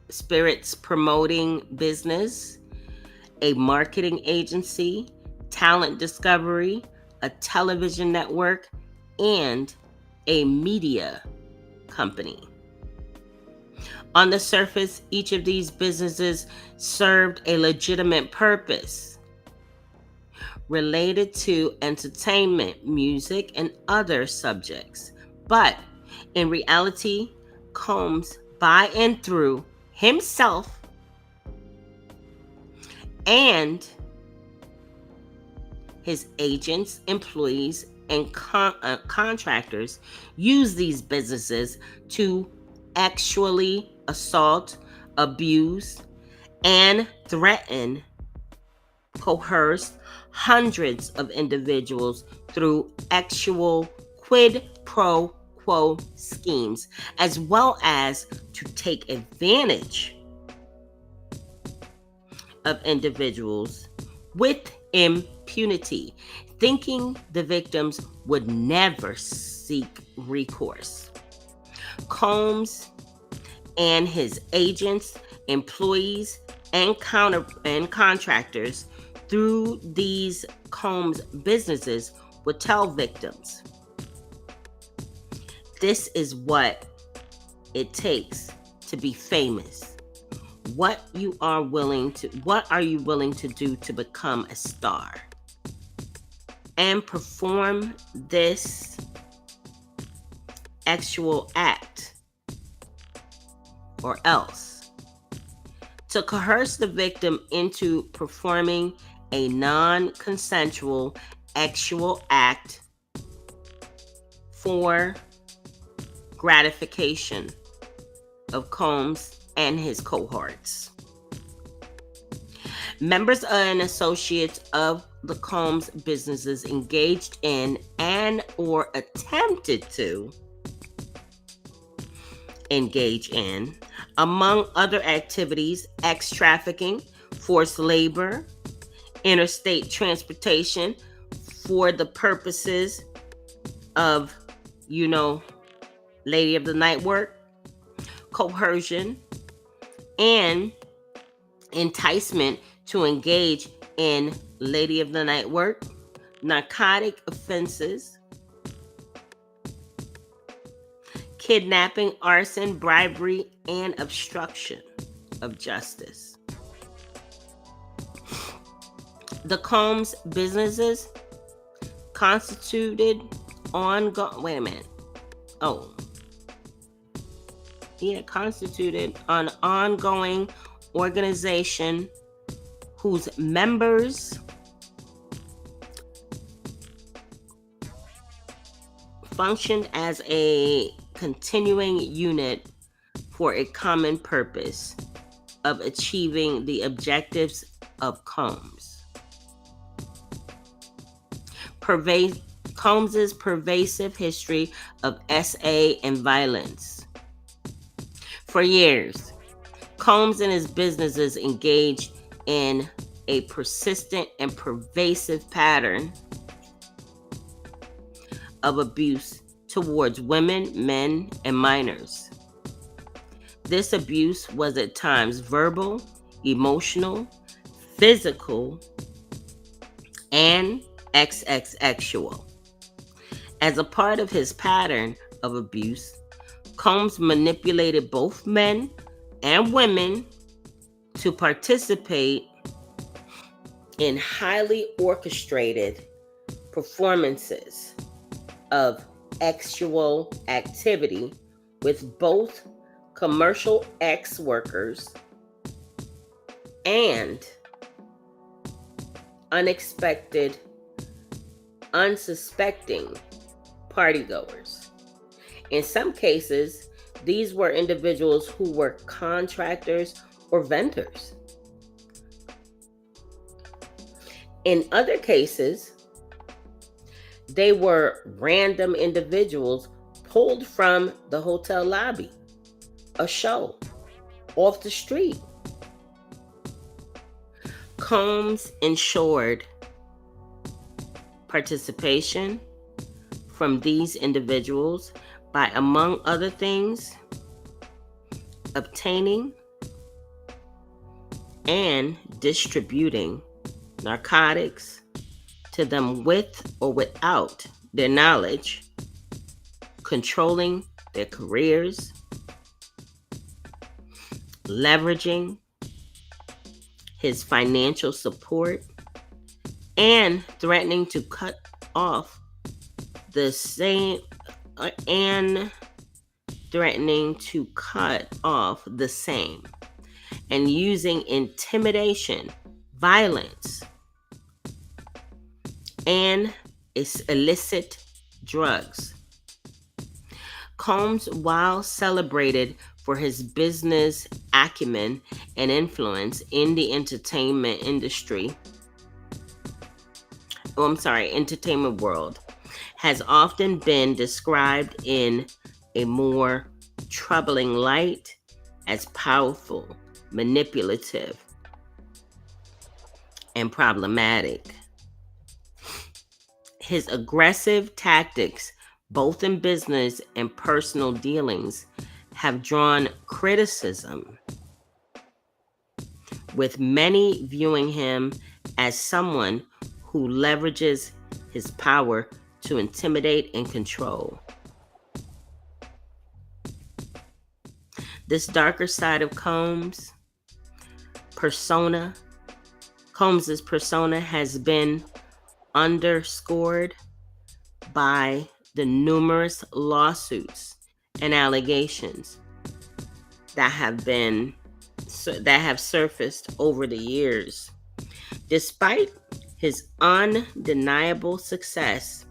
spirits promoting business, a marketing agency, talent discovery, a television network, and a media company. On the surface, each of these businesses served a legitimate purpose related to entertainment, music, and other subjects. But in reality, Combs, by and through himself and his agents, employees, and contractors, use these businesses to actually assault, abuse, and threaten, coerce hundreds of individuals through actual quid pro quo schemes, as well as to take advantage of individuals with impunity, thinking the victims would never seek recourse. Combs and his agents, employees, and contractors through these Combs businesses would tell victims, this is what it takes to be famous. What are you willing to do to become a star? And perform this actual act, or else. To coerce the victim into performing a non-consensual actual act for gratification of Combs and his cohorts. Members and associates of the Combs businesses engaged in and or attempted to engage in, among other activities, trafficking, forced labor, interstate transportation for the purposes of, lady of the night work, coercion, and enticement to engage in lady of the night work, narcotic offenses, kidnapping, arson, bribery, and obstruction of justice. The Combs businesses constituted constituted an ongoing organization whose members functioned as a continuing unit for a common purpose of achieving the objectives of Combs. Combs's pervasive history of SA and violence. For years, Combs and his businesses engaged in a persistent and pervasive pattern of abuse towards women, men, and minors. This abuse was at times verbal, emotional, physical, and sexual. As a part of his pattern of abuse, Combs manipulated both men and women to participate in highly orchestrated performances of sexual activity with both commercial ex workers and unsuspecting partygoers. In some cases, these were individuals who were contractors or vendors. In other cases, they were random individuals pulled from the hotel lobby, a show, off the street. Combs ensured participation from these individuals by, among other things, obtaining and distributing narcotics to them with or without their knowledge, controlling their careers, leveraging his financial support, and threatening to cut off the same and threatening to cut off the same, and using intimidation, violence, and illicit drugs. Combs, while celebrated for his business acumen and influence in the entertainment world, has often been described in a more troubling light as powerful, manipulative, and problematic. His aggressive tactics, both in business and personal dealings, have drawn criticism, with many viewing him as someone who leverages his power to intimidate and control. This darker side of Combs' persona has been underscored by the numerous lawsuits and allegations that have surfaced over the years. Despite his undeniable success,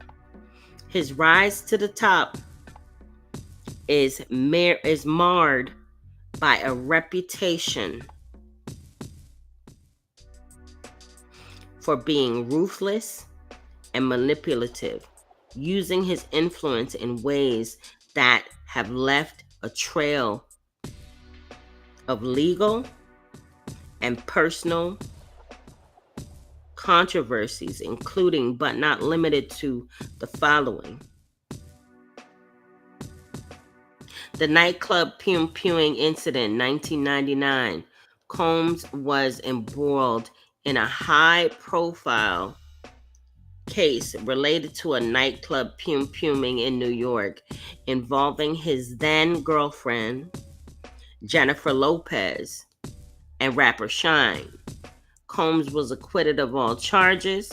his rise to the top is marred by a reputation for being ruthless and manipulative, using his influence in ways that have left a trail of legal and personal controversies, including but not limited to the following: the nightclub pewing incident, 1999. Combs was embroiled in a high-profile case related to a nightclub pewing in New York involving his then-girlfriend, Jennifer Lopez, and rapper Shine. Combs was acquitted of all charges,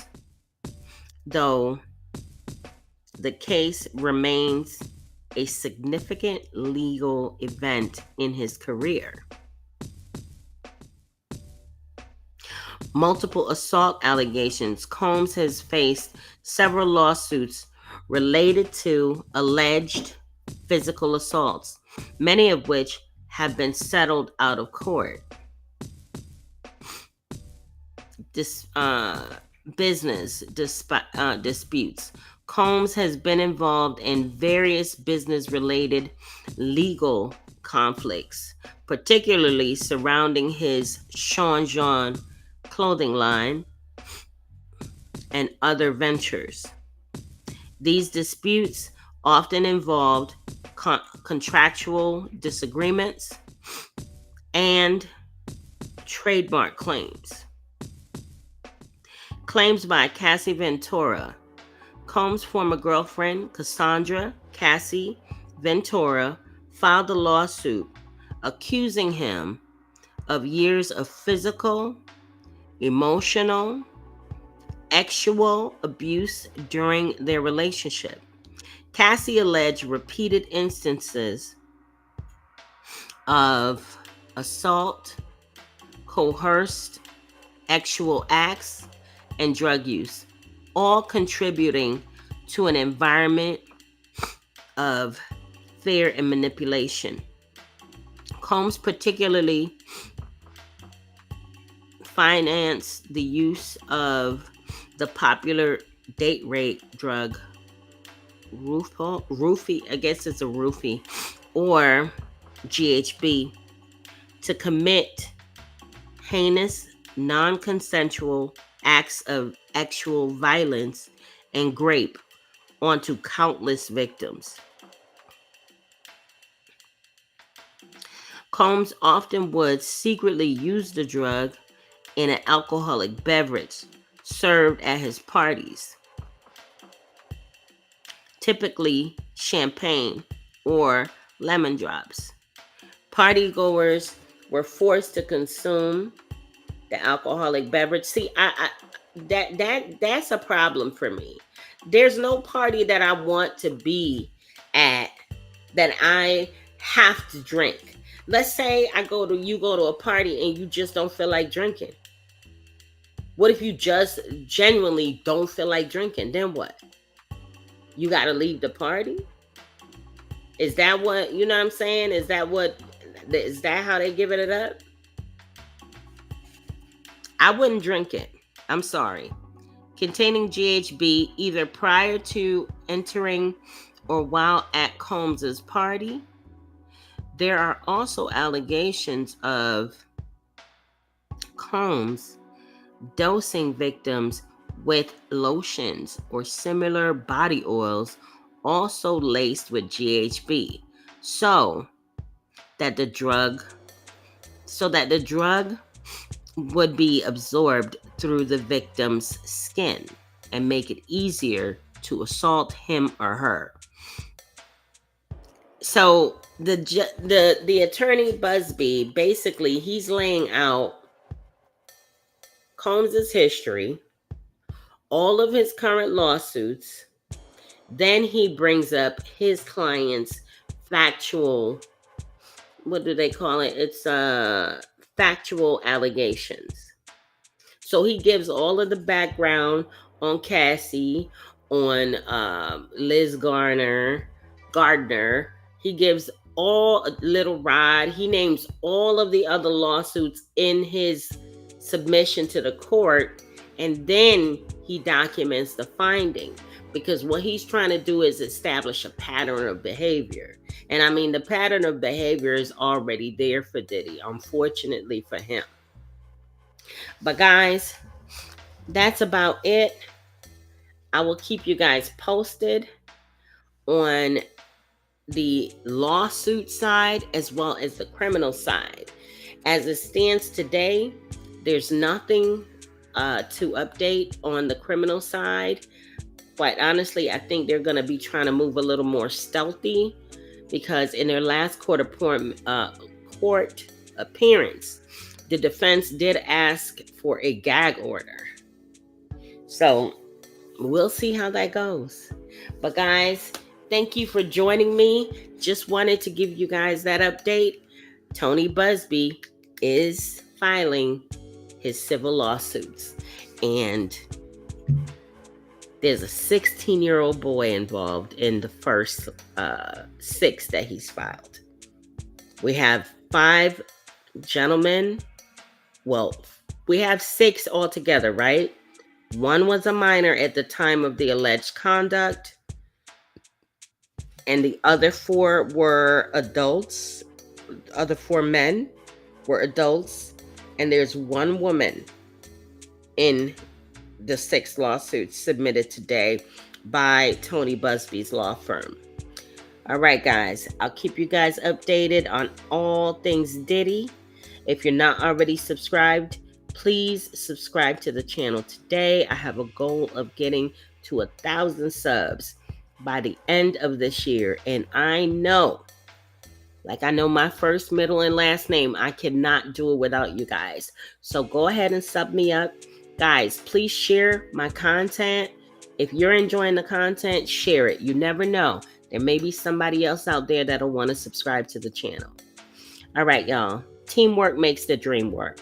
though the case remains a significant legal event in his career. Multiple assault allegations. Combs has faced several lawsuits related to alleged physical assaults, many of which have been settled out of court. Business disputes. Combs has been involved in various business-related legal conflicts, particularly surrounding his Sean John clothing line and other ventures. These disputes often involved contractual disagreements and trademark claims. Claims by Cassie Ventura. Combs' former girlfriend, Cassandra Cassie Ventura, filed a lawsuit accusing him of years of physical, emotional, sexual abuse during their relationship. Cassie alleged repeated instances of assault, coerced sexual acts, and drug use, all contributing to an environment of fear and manipulation. Combs particularly financed the use of the popular date rape drug roofie, I guess it's a roofie, or GHB, to commit heinous, non-consensual acts of sexual violence and grape onto countless victims. Combs often would secretly use the drug in an alcoholic beverage served at his parties, typically champagne or lemon drops. Partygoers were forced to consume the alcoholic beverage. See, that's a problem for me. There's no party that I want to be at that I have to drink. Let's say you go to a party and you just don't feel like drinking. What if you just genuinely don't feel like drinking? Then what? You got to leave the party? Is that what, you know what I'm saying? Is that how they giving it up? I wouldn't drink it. I'm sorry. Containing GHB either prior to entering or while at Combs's party. There are also allegations of Combs dosing victims with lotions or similar body oils also laced with GHB so that the drug would be absorbed through the victim's skin and make it easier to assault him or her. So the attorney Busby, basically he's laying out Combs's history, all of his current lawsuits. Then he brings up his client's factual, what do they call it? It's factual allegations. So he gives all of the background on Cassie, on Liz Gardner. He gives all Little Rod. He names all of the other lawsuits in his submission to the court, and then he documents the finding, because what he's trying to do is establish a pattern of behavior. And I mean, the pattern of behavior is already there for Diddy, unfortunately for him. But guys, that's about it. I will keep you guys posted on the lawsuit side as well as the criminal side. As it stands today, there's nothing to update on the criminal side. Quite honestly, I think they're going to be trying to move a little more stealthy, because in their last court appearance, the defense did ask for a gag order. So we'll see how that goes. But guys, thank you for joining me. Just wanted to give you guys that update. Tony Busby is filing his civil lawsuits, and there's a 16-year-old boy involved in the first 6 that he's filed. We have 5 gentlemen. Well, we have 6 altogether, right? 1 was a minor at the time of the alleged conduct, and the other 4 were adults. The other 4 men were adults, and there's 1 woman in the 6 lawsuits submitted today by Tony Busby's law firm. All right, guys, I'll keep you guys updated on all things Diddy. If you're not already subscribed, please subscribe to the channel today. I have a goal of getting to 1,000 subs by the end of this year, and I know my first, middle, and last name, I cannot do it without you guys. So go ahead and sub me up. Guys, please share my content. If you're enjoying the content, share it. You never know. There may be somebody else out there that'll want to subscribe to the channel. All right, y'all. Teamwork makes the dream work.